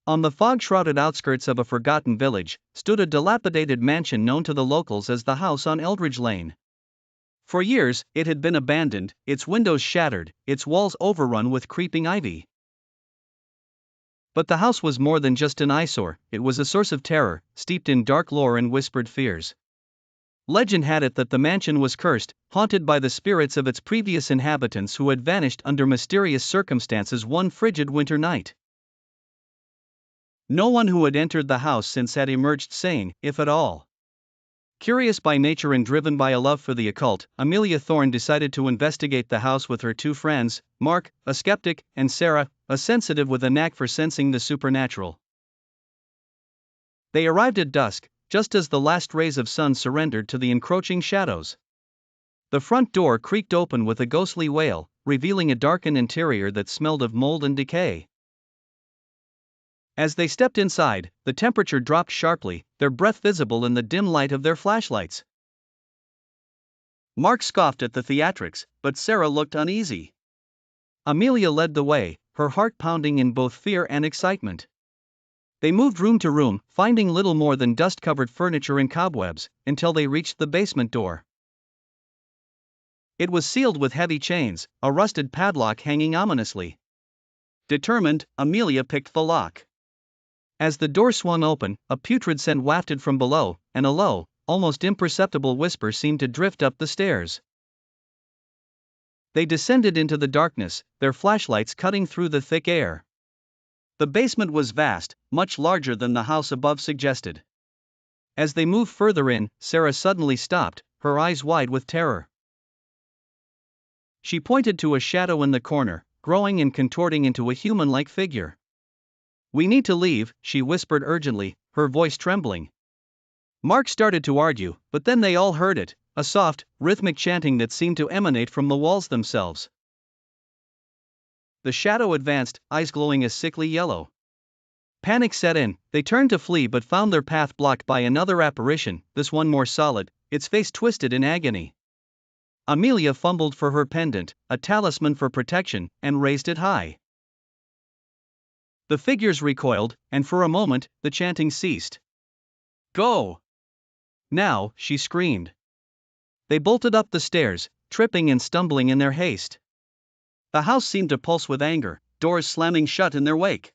On the fog-shrouded outskirts of a forgotten village, stood a dilapidated mansion known to the locals as the house on Eldridge Lane. For years, it had been abandoned, its windows shattered, its walls overrun with creeping ivy. But the house was more than just an eyesore, it was a source of terror, steeped in dark lore and whispered fears. Legend had it that the mansion was cursed, haunted by the spirits of its previous inhabitants who had vanished under mysterious circumstances one frigid winter night. No one who had entered the house since had emerged sane, if at all. Curious by nature and driven by a love for the occult, Amelia Thorne decided to investigate the house with her two friends, Mark, a skeptic, and Sarah, a sensitive with a knack for sensing the supernatural. They arrived at dusk, just as the last rays of sun surrendered to the encroaching shadows. The front door creaked open with a ghostly wail, revealing a darkened interior that smelled of mold and decay. As they stepped inside, the temperature dropped sharply, their breath visible in the dim light of their flashlights. Mark scoffed at the theatrics, but Sarah looked uneasy. Amelia led the way, her heart pounding in both fear and excitement. They moved room to room, finding little more than dust-covered furniture and cobwebs, until they reached the basement door. It was sealed with heavy chains, a rusted padlock hanging ominously. Determined, Amelia picked the lock. As the door swung open, a putrid scent wafted from below, and a low, almost imperceptible whisper seemed to drift up the stairs. They descended into the darkness, their flashlights cutting through the thick air. The basement was vast, much larger than the house above suggested. As they moved further in, Sarah suddenly stopped, her eyes wide with terror. She pointed to a shadow in the corner, growing and contorting into a human-like figure. "We need to leave," she whispered urgently, her voice trembling. Mark started to argue, but then they all heard it, a soft, rhythmic chanting that seemed to emanate from the walls themselves. The shadow advanced, eyes glowing a sickly yellow. Panic set in, they turned to flee but found their path blocked by another apparition, this one more solid, its face twisted in agony. Amelia fumbled for her pendant, a talisman for protection, and raised it high. The figures recoiled, and for a moment, the chanting ceased. "Go! Now!" she screamed. They bolted up the stairs, tripping and stumbling in their haste. The house seemed to pulse with anger, doors slamming shut in their wake.